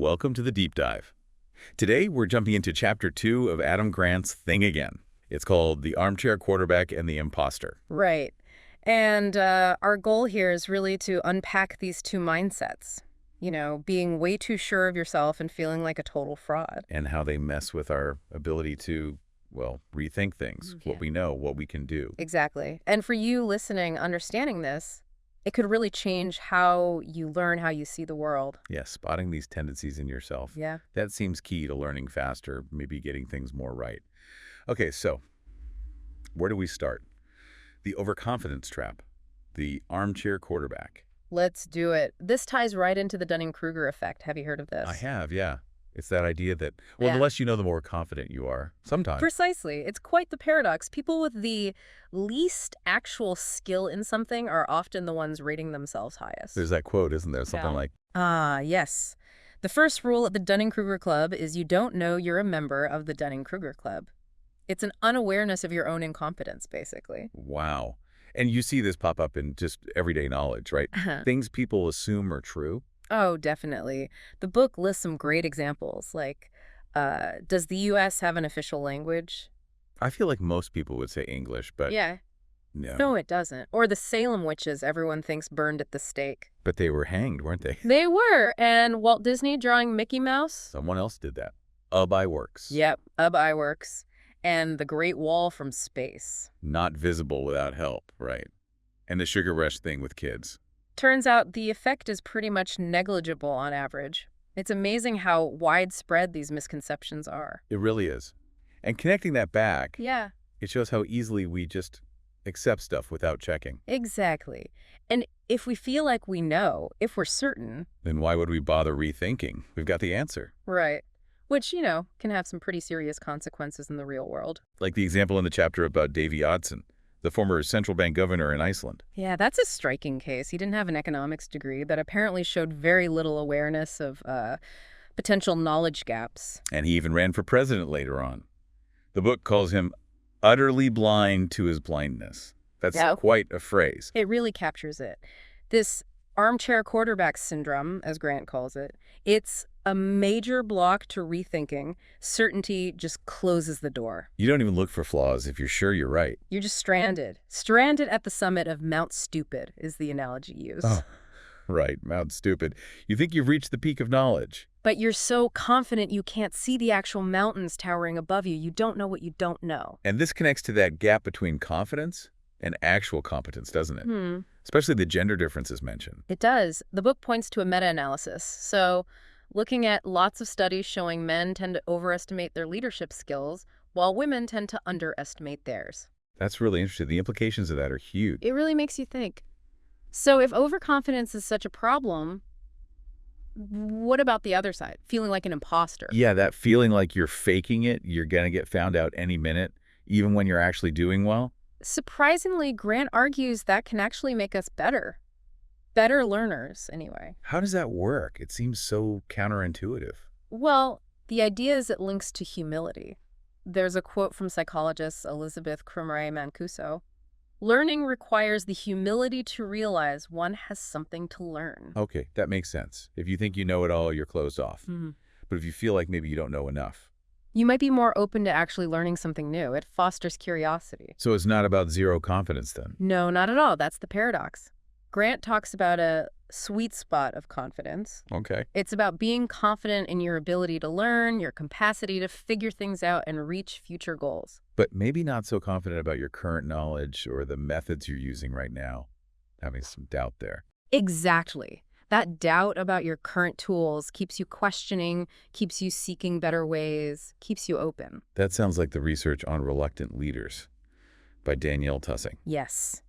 welcome to the deep dive. Today, we're jumping into Chapter 2 of Adam Grant's Thing Again. It's called The Armchair Quarterback and the Impostor. Right. And our goal here is really to unpack these two mindsets. You know, being way too sure of yourself and feeling like a total fraud. And how they mess with our ability to, well, rethink things, what we know, what we can do. Exactly. And for you listening, understanding this, it could really change how you learn, how you see the world. Yeah, spotting these tendencies in yourself. Yeah. That seems key to learning faster, maybe getting things more right. Okay, so where do we start? The overconfidence trap, the armchair quarterback. Let's do it. This ties right into the Dunning-Kruger effect. Have you heard of this? I have, yeah. It's that idea that, well, the less you know, the more confident you are, sometimes. Precisely. It's quite the paradox. People with the least actual skill in something are often the ones rating themselves highest. There's that quote, isn't there? Something like, yes. The first rule at the Dunning-Kruger Club is you don't know you're a member of the Dunning-Kruger Club. It's an unawareness of your own incompetence, basically. wow. And you see this pop up in just everyday knowledge, right? Things people assume are true. Oh, definitely. The book lists some great examples, like, does the U.S. have an official language? I feel like most people would say English, but Yeah. no. No, it doesn't. Or the Salem witches everyone thinks burned at the stake. But they were hanged, weren't they? They were. And Walt Disney drawing Mickey Mouse? Someone else did that. By works. Yep, works. And the Great Wall from space. Not visible without help, right? And the sugar rush thing with kids. Turns out the effect is pretty much negligible on average. It's amazing how widespread these misconceptions are. It really is. And connecting that back, Yeah. it shows how easily we just accept stuff without checking. Exactly. And if we feel like we know, if we're certain... Then why would we bother rethinking? We've got the answer. Right. Which, you know, can have some pretty serious consequences in the real world. Like the example in the chapter about Davy Oddsson, the former central bank governor in Iceland. Yeah, that's a striking case. He didn't have an economics degree, but apparently showed very little awareness of potential knowledge gaps. And he even ran for president later on. The book calls him utterly blind to his blindness. That's quite a phrase. It really captures it. This armchair quarterback syndrome, as Grant calls it, it's a major block to rethinking. Certainty just closes the door. You don't even look for flaws if you're sure you're right. You're just stranded. Stranded at the summit of Mount Stupid is the analogy used. Oh, right, Mount Stupid. You think you've reached the peak of knowledge. But you're so confident you can't see the actual mountains towering above you. You don't know what you don't know. And this connects to that gap between confidence and actual competence, doesn't it? Especially the gender differences mentioned. It does. The book points to a meta-analysis. So, looking at lots of studies showing men tend to overestimate their leadership skills, while women tend to underestimate theirs. That's really interesting. The implications of that are huge. It really makes you think. So if overconfidence is such a problem, what about the other side? Feeling like an imposter? Yeah, that feeling like you're faking it, you're going to get found out any minute, even when you're actually doing well. Surprisingly, Grant argues that can actually make us better. Better learners, anyway. How does that work? It seems so counterintuitive. Well, the idea is it links to humility. There's a quote from psychologist Elizabeth Mancuso. Learning requires the humility to realize one has something to learn. Okay, that makes sense. If you think you know it all, you're closed off. But if you feel like maybe you don't know enough. You might be more open to actually learning something new. It fosters curiosity. So it's not about zero confidence then? No, not at all. That's the paradox. Grant talks about a sweet spot of confidence. Okay. It's about being confident in your ability to learn, your capacity to figure things out and reach future goals. But maybe not so confident about your current knowledge or the methods you're using right now. Having some doubt there. Exactly. That doubt about your current tools keeps you questioning, keeps you seeking better ways, keeps you open. That sounds like the research on Reluctant Leaders by Danielle Tussing. Yes.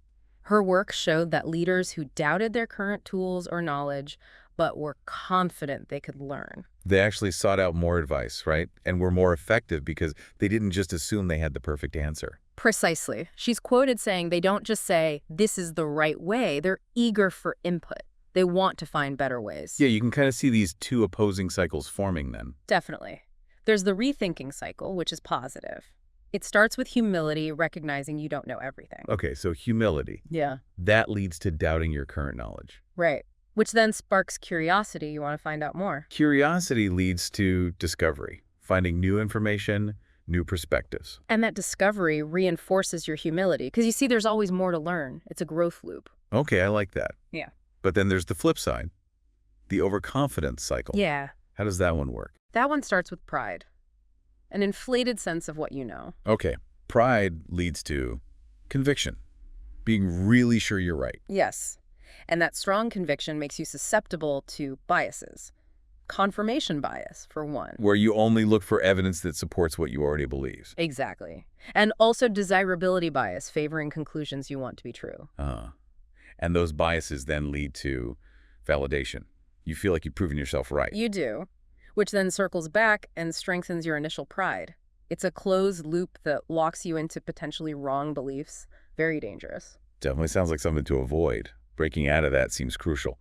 Her work showed that leaders who doubted their current tools or knowledge, but were confident they could learn. They actually sought out more advice, right? And were more effective because they didn't just assume they had the perfect answer. Precisely. She's quoted saying they don't just say, this is the right way. They're eager for input. They want to find better ways. Yeah, you can kind of see these two opposing cycles forming then. Definitely. There's the rethinking cycle, which is positive. It starts with humility, recognizing you don't know everything. Okay, so humility. Yeah. That leads to doubting your current knowledge. Right. which then sparks curiosity. You want to find out more. Curiosity leads to discovery, finding new information, new perspectives. And that discovery reinforces your humility because you see there's always more to learn. It's a growth loop. Okay, I like that. Yeah. But then there's the flip side, the overconfidence cycle. Yeah. How does that one work? That one starts with pride, an inflated sense of what you know. Okay, pride leads to conviction, being really sure you're right. Yes. And that strong conviction makes you susceptible to biases. Confirmation bias, for one. Where you only look for evidence that supports what you already believe. Exactly. And also desirability bias, favoring conclusions you want to be true. And those biases then lead to validation. You feel like you've proven yourself right. You do, which then circles back and strengthens your initial pride. It's a closed loop that locks you into potentially wrong beliefs. Very dangerous. Definitely sounds like something to avoid. Breaking out of that seems crucial.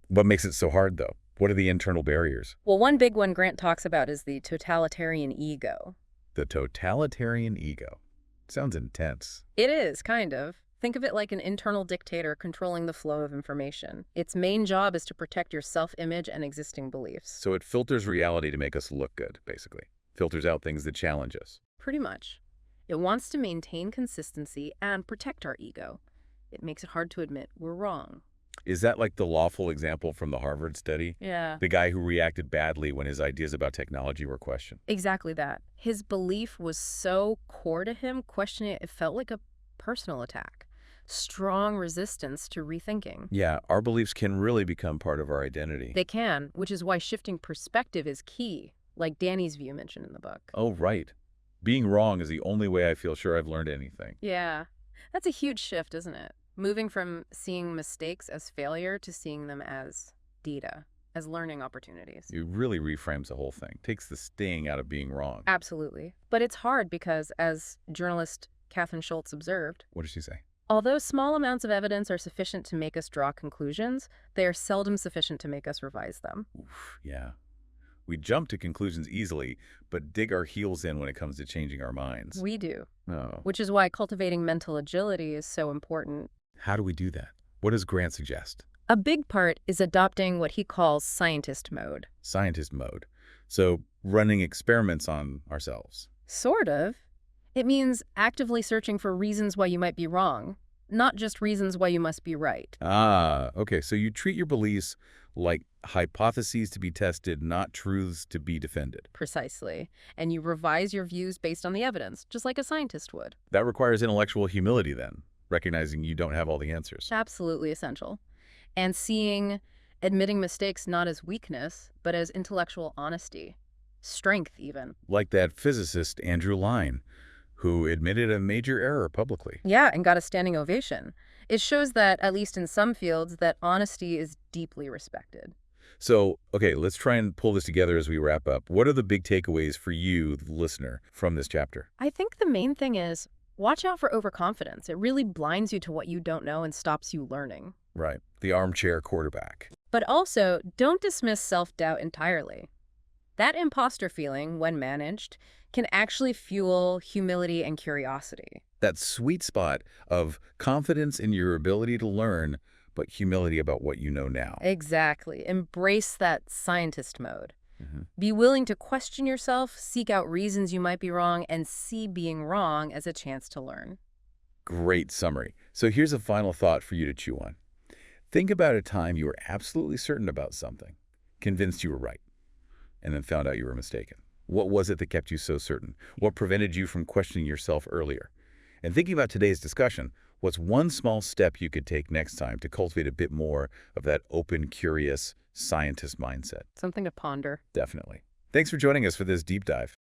What makes it so hard, though? What are the internal barriers? Well, one big one Grant talks about is the totalitarian ego. The totalitarian ego. Sounds intense. It is, kind of. Think of it like an internal dictator controlling the flow of information. Its main job is to protect your self-image and existing beliefs. So it filters reality to make us look good, basically. Filters out things that challenge us. Pretty much. It wants to maintain consistency and protect our ego. It makes it hard to admit we're wrong. Is that like the lawful example from the Harvard study? Yeah. The guy who reacted badly when his ideas about technology were questioned. Exactly that. His belief was so core to him, questioning it felt like a personal attack. Strong resistance to rethinking. Yeah, our beliefs can really become part of our identity. They can, which is why shifting perspective is key, like Danny's view mentioned in the book. Oh, right. Being wrong is the only way I feel sure I've learned anything. Yeah. That's a huge shift, isn't it? Moving from seeing mistakes as failure to seeing them as data, as learning opportunities. It really reframes the whole thing. Takes the sting out of being wrong. Absolutely. But it's hard because, as journalist Kathryn Schultz observed, What did she say? although small amounts of evidence are sufficient to make us draw conclusions, they are seldom sufficient to make us revise them. Oof, yeah. We jump to conclusions easily, but dig our heels in when it comes to changing our minds. We do, Oh. which is why cultivating mental agility is so important. How do we do that? What does Grant suggest? A big part is adopting what he calls scientist mode. Scientist mode. So running experiments on ourselves. Sort of. It means actively searching for reasons why you might be wrong, not just reasons why you must be right. Ah, okay. So you treat your beliefs like hypotheses to be tested, not truths to be defended. Precisely. And you revise your views based on the evidence, just like a scientist would. That requires intellectual humility then, recognizing you don't have all the answers. Absolutely essential. And admitting mistakes not as weakness, but as intellectual honesty. Strength, even. Like that physicist, Andrew Line, who admitted a major error publicly. Yeah, and got a standing ovation. It shows that, at least in some fields, that honesty is deeply respected. So, okay, let's try and pull this together as we wrap up. What are the big takeaways for you, the listener, from this chapter? I think the main thing is watch out for overconfidence. It really blinds you to what you don't know and stops you learning. Right. The armchair quarterback. But also, don't dismiss self-doubt entirely. That imposter feeling, when managed, can actually fuel humility and curiosity. That sweet spot of confidence in your ability to learn, but humility about what you know now. Exactly. Embrace that scientist mode. Mm-hmm. Be willing to question yourself, seek out reasons you might be wrong, and see being wrong as a chance to learn. Great summary. So here's a final thought for you to chew on. Think about a time you were absolutely certain about something, convinced you were right, and then found out you were mistaken. What was it that kept you so certain? What prevented you from questioning yourself earlier? And thinking about today's discussion, what's one small step you could take next time to cultivate a bit more of that open, curious, scientist mindset? Something to ponder. Definitely. Thanks for joining us for this deep dive.